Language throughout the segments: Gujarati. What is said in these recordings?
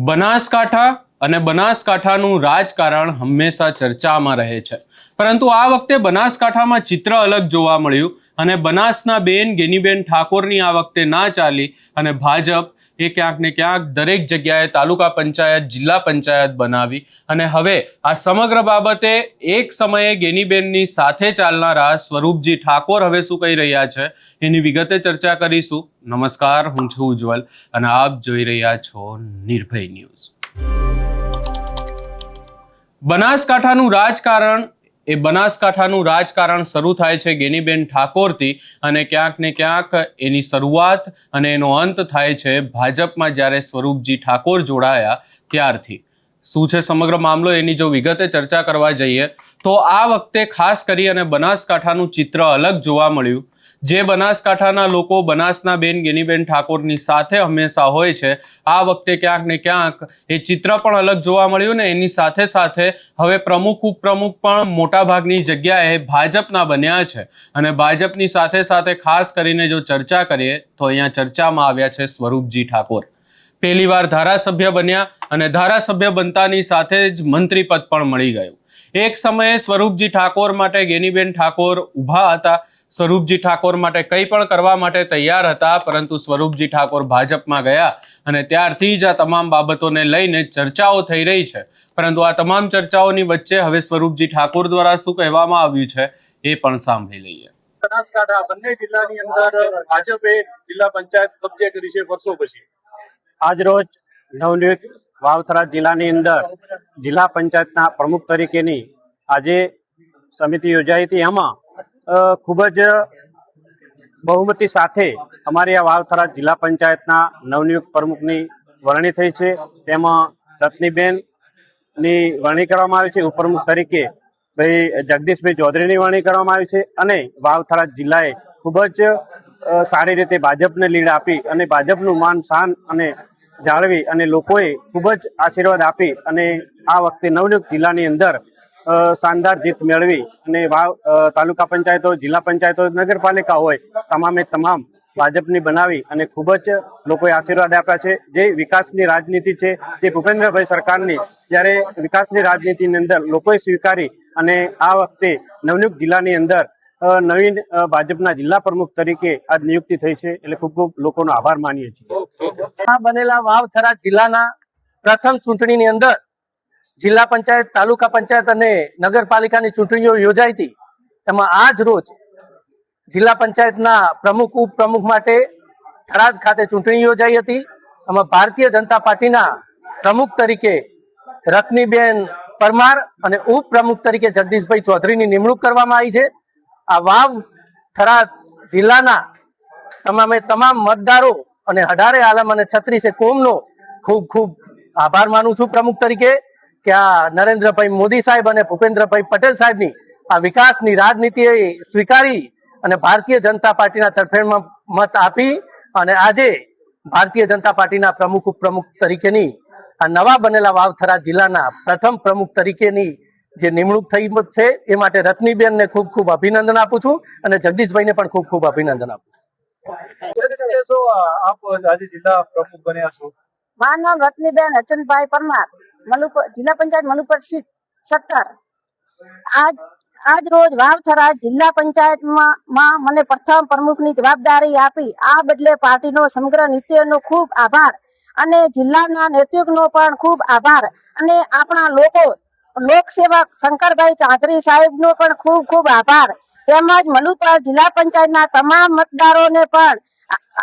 બનાસકાંઠા અને બનાસકાંઠાનું રાજકારણ હંમેશા ચર્ચામાં રહે છે, પરંતુ આ વખતે બનાસકાંઠામાં ચિત્ર અલગ જોવા મળ્યું અને બનાસના બેન ગેનીબેન ઠાકોરની આ વખતે ના ચાલી અને ભાજપ એ ક્યાંક ને ક્યાંક દરેક જગ્યાએ તાલુકા પંચાયત જિલ્લા પંચાયત બનાવી અને હવે આ સમગ્ર બાબતે એક સમયે ગેનીબેનની સાથે ચાલનારા સ્વરૂપજી ઠાકોર હવે શું કહી રહ્યા છે એની વિગતે ચર્ચા કરીશું। નમસ્કાર, હું છું ઉજ્જવલ અને આપ જોઈ રહ્યા છો નિર્ભય ન્યૂઝ। બનાસકાંઠાનું રાજકારણ શરૂ થાય છે ગેનીબેન ઠાકોરથી અને ક્યાંક ને ક્યાંક એની શરૂઆત અને એનો અંત થાય છે ભાજપમાં જ્યારે સ્વરૂપજી ઠાકોર જોડાયા ત્યારથી। શું છે સમગ્ર મામલો એની જો વિગતે ચર્ચા કરવા જઈએ તો આ વખતે ખાસ કરી અને બનાસકાંઠાનું ચિત્ર અલગ જોવા મળ્યું। જે બનાસકાંઠાના લોકો બનાસના બેન ગેનીબેન ઠાકોરની સાથે હંમેશા હોય છે, આ વખતે ક્યાંક ને ક્યાંક એ ચિત્ર પણ અલગ જોવા મળ્યું ને એની સાથે સાથે હવે પ્રમુખ ઉપપ્રમુખ પણ મોટાભાગની જગ્યાએ ભાજપના બન્યા છે અને ભાજપની સાથે સાથે ખાસ કરીને જો ચર્ચા કરીએ તો અહીંયા ચર્ચામાં આવ્યા છે સ્વરૂપજી ઠાકોર। પહેલીવાર ધારાસભ્ય બન્યા અને ધારાસભ્ય બનતાની સાથે જ મંત્રી પદ પણ મળી ગયું। એક સમયે સ્વરૂપજી ઠાકોર માટે ગેનીબેન ઠાકોર ઊભા હતા, સ્વરૂપજી ઠાકોર માટે કંઈ પણ કરવા માટે તૈયાર હતા, પરંતુ સ્વરૂપજી ઠાકોર ભાજપમાં ગયા અને ત્યારથી જ આ તમામ બાબતોને લઈને ચર્ચાઓ થઈ રહી છે। પરંતુ આ તમામ ચર્ચાઓની વચ્ચે હવે સ્વરૂપજી ઠાકોર દ્વારા શું કહેવામાં આવ્યું છે એ પણ સાંભળી લઈએ। બનાસકાંઠા બંને જિલ્લાની અંદર ભાજપે જિલ્લા પંચાયત કબજે કરી છે વર્ષો પછી। આજ રોજ નવનિયુક્ત વાવથરા જિલ્લાની અંદર જિલ્લા પંચાયતના પ્રમુખ તરીકેની આજે સમિતિ યોજાઈ હતી। એમાં ખૂબ જ બહુમતી સાથે અમારી આ વાવથરા જિલ્લા પંચાયતના નવનિયુક્ત પ્રમુખની વરણી થઈ છે। તેમાં રત્નીબેનની વરણી કરવામાં આવી છે, ઉપપ્રમુખ તરીકે ભાઈ જગદીશભાઈ ચૌધરીની વરણી કરવામાં આવી છે અને વાવથરા જિલ્લાએ ખૂબ જ સારી રીતે ભાજપને લીડ આપી અને ભાજપનું માન શાન અને જાળવી અને લોકોએ ખૂબ જ આશીર્વાદ આપી અને આ વખતે નવનિયુક્ત જિલ્લાની અંદર શાનદાર જીત મેળવી અને વાવ તાલુકા પંચાયતો, જિલ્લા પંચાયતો, નગરપાલિકા હોય તમામે તમામ ભાજપની બનાવી અને ખૂબ જ લોકોએ આશીર્વાદ આપ્યા છે। જે વિકાસની રાજનીતિ છે તે ભૂપેન્દ્રભાઈ સરકારની જ્યારે વિકાસની રાજનીતિની અંદર લોકોએ સ્વીકારી અને આ વખતે નવનિયુક્ત જિલ્લાની અંદર નવીન ભાજપના જિલ્લા પ્રમુખ તરીકે આજ નિયુક્તિ થઈ છે, એટલે ખૂબ ખૂબ લોકોનો આભાર માનીએ છીએ। આ બનેલા વાવથરા જિલ્લાના પ્રથમ ચૂંટણીની અંદર જિલ્લા પંચાયત, તાલુકા પંચાયત અને નગરપાલિકાની ચૂંટણીઓ યોજાઈ હતી। એમાં આજ રોજ જિલ્લા પંચાયતના પ્રમુખ ઉપપ્રમુખ માટે થરાદ ખાતે ચૂંટણી યોજાઈ હતી। એમાં ભારતીય જનતા પાર્ટીના પ્રમુખ તરીકે રત્નીબેન પરમાર અને ઉપપ્રમુખ તરીકે જગદીશભાઈ ચૌધરીની નિમણૂક કરવામાં આવી છે। આ વાવ થરાદ જિલ્લાના તમામે તમામ મતદારો અને 18 આલમ અને 36 કોમનો ખૂબ ખૂબ આભાર માનું છું પ્રમુખ તરીકે કે આ નરેન્દ્રભાઈ મોદી સાહેબ અને ભૂપેન્દ્રભાઈ પટેલ સાહેબની આ વિકાસની રાજનીતિએ સ્વીકારી અને ભારતીય જનતા પાર્ટીના તરફેણમાં મત આપી અને આજે ભારતીય જનતા પાર્ટીના પ્રમુખ ઉપપ્રમુખ તરીકેની આ નવા બનેલા વાવથરા જિલ્લાના પ્રથમ પ્રમુખ તરીકેની જે નિમણૂક થઈ છે એ માટે રત્નીબેનને ખૂબ ખૂબ અભિનંદન આપું છું અને જગદીશભાઈને પણ ખૂબ ખૂબ અભિનંદન આપું છું। આપ આજે જિલ્લા પ્રમુખ બન્યા છો। મારું નામ રત્નીબેન અચનભાઈ પરમાર, જિલ્લા પંચાયત મલુપર સીટ 17। આજ રોજ વાવથરા જિલ્લા પંચાયતમાં મને પ્રથમ પ્રમુખની જવાબદારી આપી આ બદલે પાર્ટીનો સમગ્ર નીતિઓનો ખૂબ આભાર અને જિલ્લાના નેતૃત્વનો પણ ખૂબ આભાર અને આપણા લોકસેવક શંકરભાઈ ચૌધરી સાહેબનો પણ ખૂબ ખૂબ આભાર તેમજ મલુપર જિલ્લા પંચાયતના તમામ મતદારોને પણ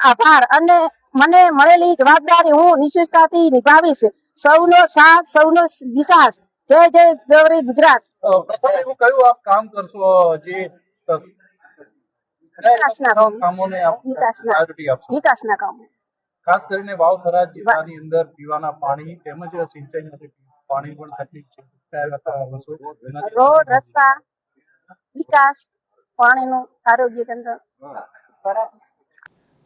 આભાર અને મને મળેલી જવાબદારી હું નિષ્ઠાથી નિભાવીશ। સૌનો સાથ, સૌનો વિકાસ। જય જય ગૌરી ગુજરાત। પ્રથમ એવું કયું આપ કામ કરશો જે વિકાસના કામો ખાસ કરીને વાવથરા જિલ્લાની અંદર પીવાના પાણી તેમજ સિંચાઈ માટે પાણી પણ તકલીફ છે, રોડ, રસ્તા, વિકાસ, પાણીનું આરોગ્ય કેન્દ્ર।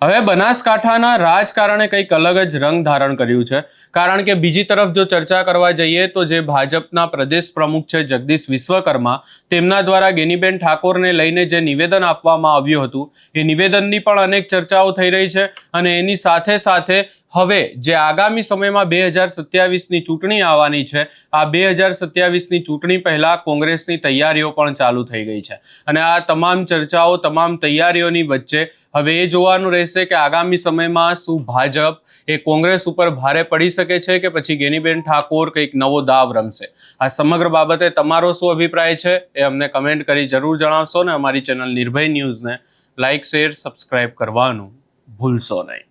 હવે બનાસકાંઠાના રાજકારણે કંઈક અલગ જ રંગ ધારણ કર્યું છે, કારણ કે બીજી તરફ જો ચર્ચા કરવા જઈએ તો જે ભાજપના પ્રદેશ પ્રમુખ છે જગદીશ વિશ્વકર્મા, તેમના દ્વારા ગેનીબેન ઠાકોરને લઈને જે નિવેદન આપવામાં આવ્યું હતું એ નિવેદનની પણ અનેક ચર્ચાઓ થઈ રહી છે અને એની સાથે સાથે હવે જે આગામી સમયમાં 2027ની ચૂંટણી આવવાની છે, આ 2027ની ચૂંટણી પહેલા કોંગ્રેસની તૈયારીઓ પણ ચાલુ થઈ ગઈ છે અને આ તમામ ચર્ચાઓ, તમામ તૈયારીઓની વચ્ચે હવે એ જોવાનું રહેશે કે આગામી સમયમાં શું ભાજપ એ કોંગ્રેસ ઉપર ભારે પડી શકે છે કે પછી ગેનીબેન ઠાકોર કંઈક નવો દાવ રમશે. આ સમગ્ર બાબતે તમારો શું અભિપ્રાય છે એ અમને કમેન્ટ કરી જરૂર જણાવશો ને અમારી ચેનલ નિર્ભય ન્યૂઝને લાઇક, શેર, સબસ્ક્રાઇબ કરવાનું ભૂલશો નહીં.